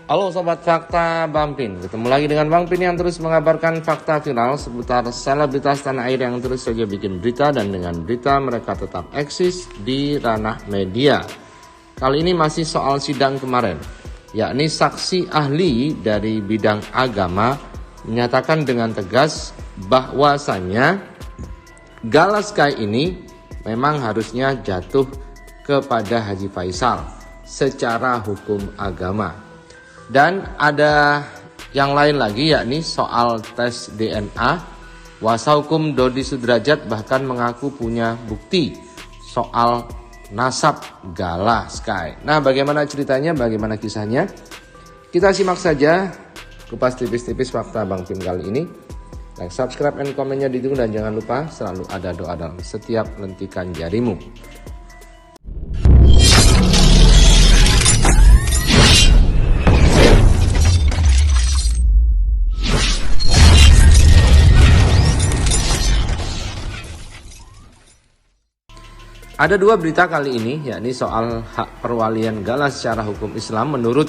Halo Sobat Fakta Bang Pin, ketemu lagi dengan Bang Pin yang terus mengabarkan fakta viral seputar selebritas tanah air yang terus saja bikin berita, dan dengan berita mereka tetap eksis di ranah media. Kali ini masih soal sidang kemarin, yakni saksi ahli dari bidang agama menyatakan dengan tegas bahwasannya Gala Sky ini memang harusnya jatuh kepada Haji Faisal secara hukum agama. Dan ada yang lain lagi, yakni soal tes DNA. Kuasa hukum Dodi Sudrajat bahkan mengaku punya bukti soal nasab Gala Sky. Nah, bagaimana ceritanya, bagaimana kisahnya? Kita simak saja kupas tipis-tipis fakta Bang Pin kali ini. Like, subscribe, and komennya ditunggu, dan jangan lupa selalu ada doa dalam setiap lentikan jarimu. Ada dua berita kali ini, yakni soal hak perwalian Gala secara hukum Islam menurut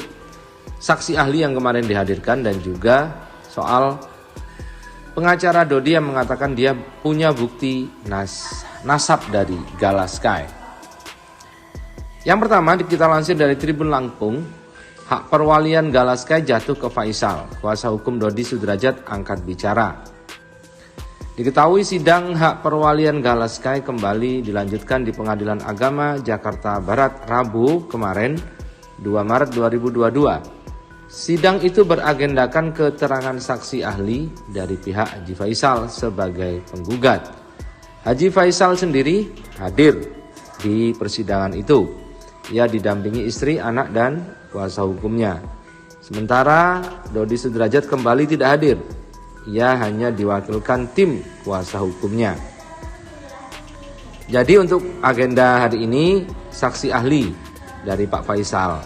saksi ahli yang kemarin dihadirkan, dan juga soal pengacara Dodi yang mengatakan dia punya bukti nasab dari Gala Sky. Yang pertama kita lansir dari Tribun Lampung, hak perwalian Gala Sky jatuh ke Faisal. Kuasa hukum Dodi Sudrajat angkat bicara. Diketahui sidang hak perwalian Gala Sky kembali dilanjutkan di Pengadilan Agama Jakarta Barat Rabu kemarin 2 Maret 2022. Sidang itu beragendakan keterangan saksi ahli dari pihak Haji Faisal sebagai penggugat. Haji Faisal sendiri hadir di persidangan itu. Ia didampingi istri, anak, dan kuasa hukumnya. Sementara Dodi Sudrajat kembali tidak hadir. Ia hanya diwakilkan tim kuasa hukumnya. Jadi untuk agenda hari ini saksi ahli dari Pak Faisal.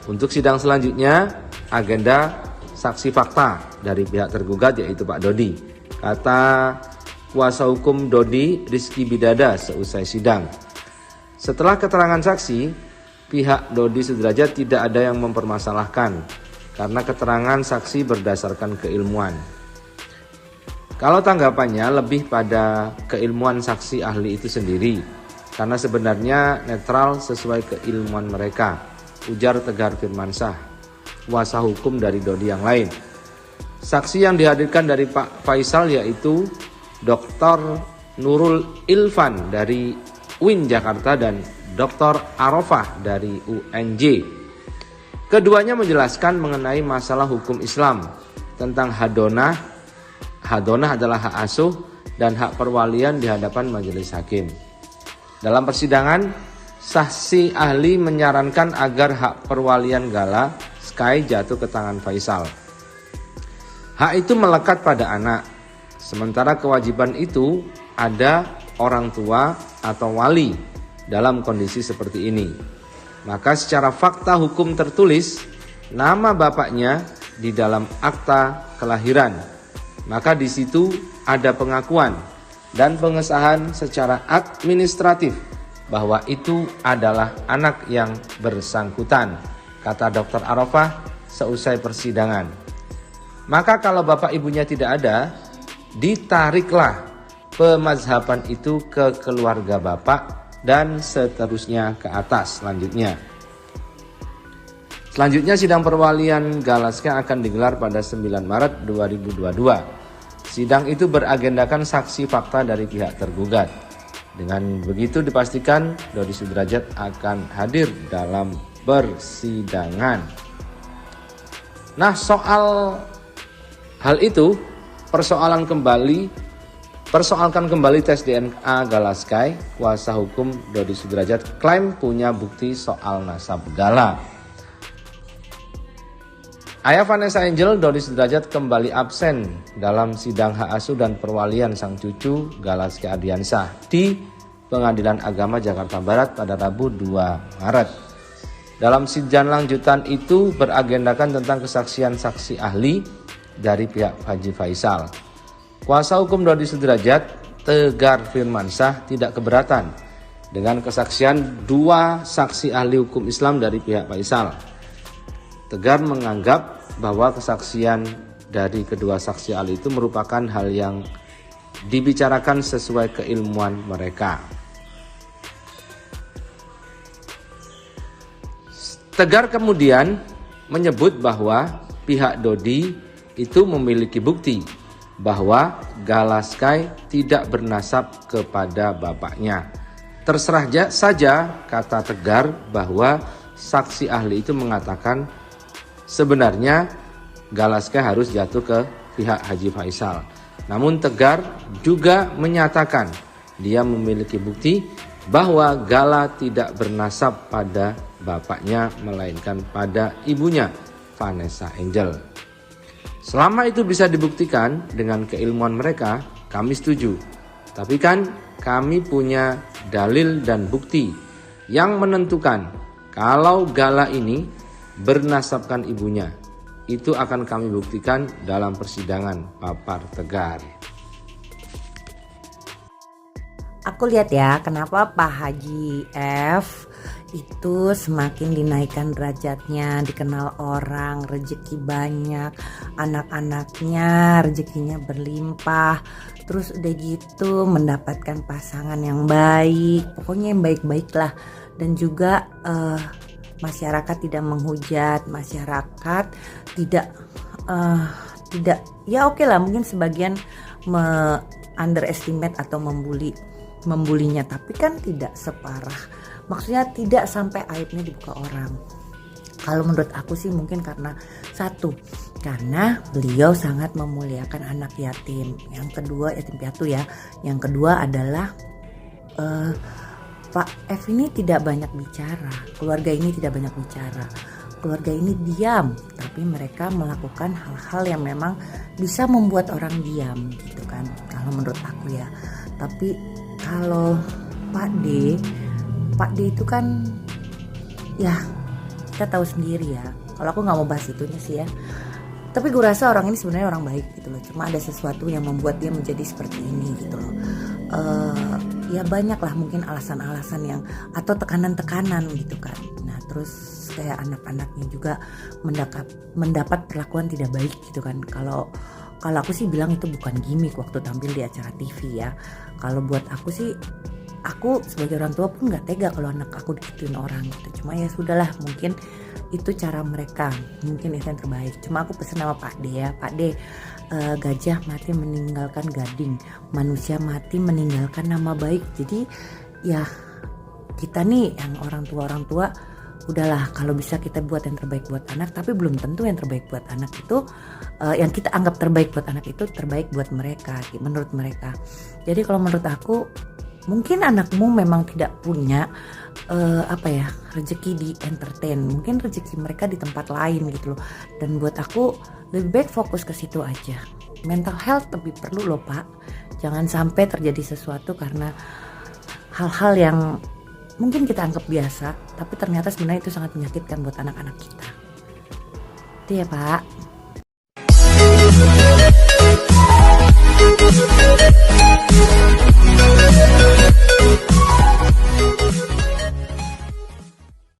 Untuk sidang selanjutnya agenda saksi fakta dari pihak tergugat, yaitu Pak Dodi. Kata kuasa hukum Dodi, Rizky Bidada, seusai sidang. Setelah keterangan saksi, pihak Dodi Sudrajat tidak ada yang mempermasalahkan karena keterangan saksi berdasarkan keilmuan. Kalau tanggapannya lebih pada keilmuan saksi ahli itu sendiri, karena sebenarnya netral sesuai keilmuan mereka, ujar Tegar Firmansyah, kuasa hukum dari Dodi yang lain. Saksi yang dihadirkan dari Pak Faisal yaitu Dr. Nurul Ilfan dari UIN Jakarta dan Dr. Arafah dari UNJ. Keduanya menjelaskan mengenai masalah hukum Islam tentang hadonah. Hadonah adalah hak asuh dan hak perwalian di hadapan majelis hakim. Dalam persidangan, saksi ahli menyarankan agar hak perwalian Gala Sky jatuh ke tangan Faisal. Hak itu melekat pada anak, sementara kewajiban itu ada orang tua atau wali dalam kondisi seperti ini. Maka secara fakta hukum tertulis nama bapaknya di dalam akta kelahiran. Maka di situ ada pengakuan dan pengesahan secara administratif bahwa itu adalah anak yang bersangkutan, kata Dr. Arafah seusai persidangan. Maka kalau bapak ibunya tidak ada, ditariklah pemazhaban itu ke keluarga bapak dan seterusnya ke atas selanjutnya. Selanjutnya sidang perwalian Gala Sky akan digelar pada 9 Maret 2022. Sidang itu beragendakan saksi fakta dari pihak tergugat. Dengan begitu dipastikan Dodi Sudrajat akan hadir dalam persidangan. Nah, soal hal itu persoalkan kembali tes DNA Gala Sky. Kuasa hukum Dodi Sudrajat klaim punya bukti soal nasab Gala. Ayah Vanessa Angel, Dodi Sudrajat, kembali absen dalam sidang hak asuh dan perwalian sang cucu Gala Sky Ardiansah di Pengadilan Agama Jakarta Barat pada Rabu 2 Maret. Dalam sidang lanjutan itu beragendakan tentang kesaksian saksi ahli dari pihak Haji Faisal. Kuasa hukum Dodi Sudrajat, Tegar Firmansyah, tidak keberatan dengan kesaksian dua saksi ahli hukum Islam dari pihak Faisal. Tegar menganggap bahwa kesaksian dari kedua saksi ahli itu merupakan hal yang dibicarakan sesuai keilmuan mereka. Tegar kemudian menyebut bahwa pihak Dodi itu memiliki bukti bahwa Galaskai tidak bernasab kepada bapaknya. Terserah saja, kata Tegar, bahwa saksi ahli itu mengatakan sebenarnya Galaskai harus jatuh ke pihak Haji Faisal. Namun Tegar juga menyatakan dia memiliki bukti bahwa Gala tidak bernasab pada bapaknya melainkan pada ibunya, Vanessa Angel. Selama itu bisa dibuktikan dengan keilmuan mereka, kami setuju. Tapi kan kami punya dalil dan bukti yang menentukan kalau Gala ini bernasabkan ibunya. Itu akan kami buktikan dalam persidangan, papar Tegar. Aku lihat ya kenapa Pak Haji F itu semakin dinaikkan derajatnya, dikenal orang, rezeki banyak, anak-anaknya rezekinya berlimpah, terus udah gitu mendapatkan pasangan yang baik, pokoknya yang baik-baik lah. Dan juga masyarakat tidak menghujat, masyarakat tidak ya oke lah, mungkin sebagian underestimate atau membulinya, tapi kan tidak separah, maksudnya tidak sampai aibnya dibuka orang. Kalau menurut aku sih mungkin karena satu, karena beliau sangat memuliakan anak yatim. Yang kedua, yatim piatu ya. Yang kedua adalah Pak F ini tidak banyak bicara, keluarga ini tidak banyak bicara, keluarga ini diam, tapi mereka melakukan hal-hal yang memang bisa membuat orang diam gitu kan, kalau menurut aku ya. Tapi kalau Pak D itu kan ya kita tahu sendiri ya, kalau aku nggak mau bahas itunya sih ya, tapi gue rasa orang ini sebenarnya orang baik gitu loh, cuma ada sesuatu yang membuat dia menjadi seperti ini gitu loh. Ya banyak lah mungkin alasan-alasan yang atau tekanan-tekanan gitu kan. Nah terus kayak anak-anaknya juga mendapat perlakuan tidak baik gitu kan. Kalau aku sih bilang itu bukan gimmick waktu tampil di acara TV ya. Kalau buat aku sih, aku sebagai orang tua pun nggak tega kalau anak aku digituin orang gitu. Cuma ya sudahlah, mungkin itu cara mereka, mungkin itu yang terbaik. Cuma aku pesen sama Pak D ya, Pak D, gajah mati meninggalkan gading, manusia mati meninggalkan nama baik. Jadi ya kita nih yang orang tua udahlah, kalau bisa kita buat yang terbaik buat anak, tapi belum tentu yang terbaik buat anak itu yang kita anggap terbaik buat anak itu terbaik buat mereka, menurut mereka. Jadi kalau menurut aku, mungkin anakmu memang tidak punya rezeki di entertain, mungkin rezeki mereka di tempat lain gitu loh. Dan buat aku lebih baik fokus ke situ aja. Mental health lebih perlu loh Pak. Jangan sampai terjadi sesuatu karena hal-hal yang mungkin kita anggap biasa, tapi ternyata sebenarnya itu sangat menyakitkan buat anak-anak kita. Itu ya Pak.